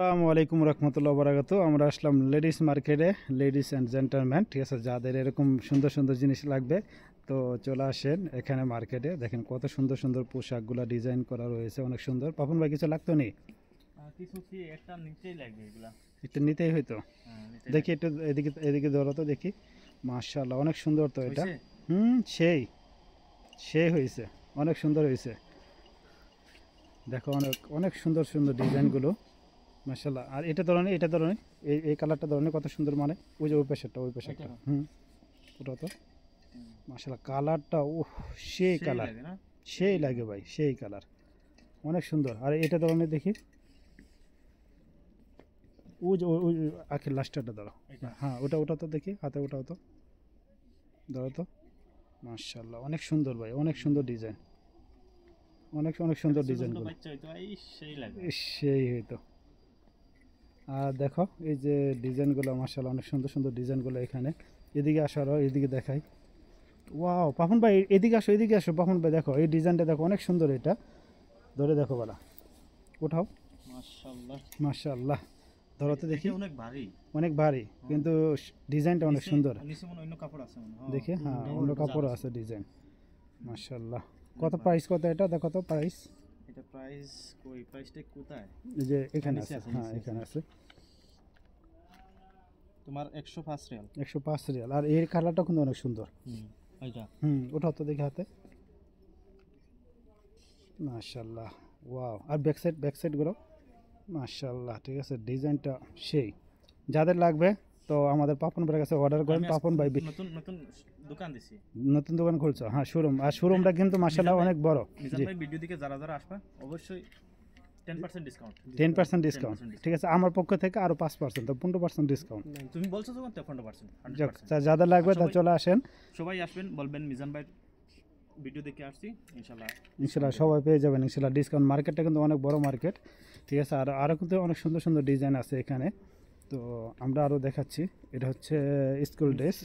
আসসালামু আলাইকুম রহমতুল্লাহ বারাকাতু। আমরা আসলাম লেডিস মার্কেটে, লেডিস অ্যান্ড জেন্টলম্যান, ঠিক আছে। যাদের এরকম সুন্দর সুন্দর জিনিস লাগবে তো চলে আসেন এখানে মার্কেটে। দেখেন কত সুন্দর সুন্দর পোশাকগুলো ডিজাইন করা রয়েছে, অনেক সুন্দর। পাপন ভাই কিছু লাগতো নি? কিছু কি একটা নিচেই লাগবে এগুলা। এটা নিতেই হয়তো। নিতে দেখি একটু এদিকে এদিকে ধরো তো দেখি। মাশাআল্লাহ অনেক সুন্দর তো এটা। হইছে? সেই সেই হয়েছে, অনেক সুন্দর হয়েছে। দেখো অনেক অনেক সুন্দর সুন্দর ডিজাইনগুলো, মাশাআল্লাহ। আর এটা ধরনের এই কালারটা ধরনের কত সুন্দর, মানে ওই যে ওই পাশেরটা এটা? ওটা তো মাশাআল্লাহ কালারটা, ওহ সেই সেই কালার, লাগে না? সেই লাগে ভাই, সেই কালার, অনেক সুন্দর। আর এটা ধরনের দেখি, ওই আখের লাস্টারটা ধরো। এটা? হ্যাঁ ওটা ওটা তো দেখি হাতে, ওটাও তো ধরো তো। মাশাআল্লাহ অনেক সুন্দর ভাই, অনেক সুন্দর ডিজাইন, অনেক অনেক সুন্দর ছোট ছোট ডিজাইনগুলো, বাচ্চা হইতো, সেই লাগে। সেই হইতো। আর দেখো এই যে ডিজাইনগুলো, মাশাআল্লাহ অনেক সুন্দর সুন্দর ডিজাইনগুলো এখানে। এদিকে আসো, আরো এদিকে দেখাই। ওয়াও পাপন ভাই এদিকে আসো, এদিকে আসো পাপন ভাই, দেখো এই ডিজাইনটা দেখো, অনেক সুন্দর। এটা ধরে দেখো বালা, উঠাও। মাশাআল্লাহ। মাশাআল্লাহ ধরো তো দেখি। এটা অনেক ভারী। অনেক ভারী কিন্তু ডিজাইনটা অনেক সুন্দর। নিচে মনে অন্য কাপড় আছে মনে হয়। দেখি হ্যাঁ অন্য কাপড় আছে ডিজাইন। মাশাআল্লাহ কত প্রাইস, কত এটা দেখো তো প্রাইস। এটা প্রাইস কই? প্রাইসটা কোথায়? এই যে এখানে নিচে আছে, আছে, হ্যাঁ নিচে এখানে আছে। তোমার 105 রিয়াল। 105 রিয়াল। আর এর কালারটা কিন্তু অনেক সুন্দর। এইটা ওঠাও তো দেখি হাতে। মাশাআল্লাহ ওয়াও। আর ব্যাক সাইড গুলো মাশাআল্লাহ, ঠিক আছে। ডিজাইনটা সেই। যাদের লাগবে তো আমাদের পাপন ভাইয়ের কাছে অর্ডার করেন। পাপন ভাই নতুন নতুন দোকান দিছি। নতুন দোকান খুলছো? হ্যাঁ শোরুম। আর শোরুমটা কিন্তু মাশাআল্লাহ অনেক বড়। মিজান জি ভাই ভিডিও দিকে যারা যারা আসবে অবশ্যই 10% ডিসকাউন্ট। 10% ডিসকাউন্ট, ঠিক আছে। আমার পক্ষ থেকে আরো 5%, তো 15% ডিসকাউন্ট। তুমি বলছো যখন 15%, যাক, 100%। যাদের লাগবে তা চলে আসেন। সবাই আসবেন, বলবেন মিজান ভাই ভিডিও দেখে আসছি, ইনশাআল্লাহ। ইনশাল্লাহ সবাই পেয়ে যাবেন ইনশাল্লাহ ডিসকাউন্ট। মার্কেটটা কিন্তু অনেক বড় মার্কেট, ঠিক আছে। আর আরও কিন্তু অনেক সুন্দর সুন্দর ডিজাইন আছে এখানে। তো আমরা আরও দেখাচ্ছি। এটা হচ্ছে স্কুল ড্রেস,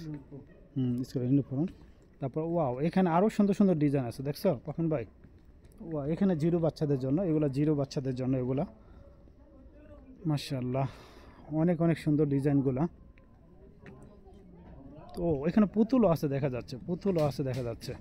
স্কুল ইউনিফর্ম। তারপর ওয়াও এখানে আরও সুন্দর সুন্দর ডিজাইন আছে, দেখছো কখন ভাই? ওয়া এখানে জিরো বাচ্চাদের জন্য, এগুলো জিরো বাচ্চাদের জন্য এগুলা। মাশাআল্লাহ অনেক অনেক সুন্দর ডিজাইনগুলা। তো এখানে পুতুলও আছে দেখা যাচ্ছে, পুতুলও আছে দেখা যাচ্ছে।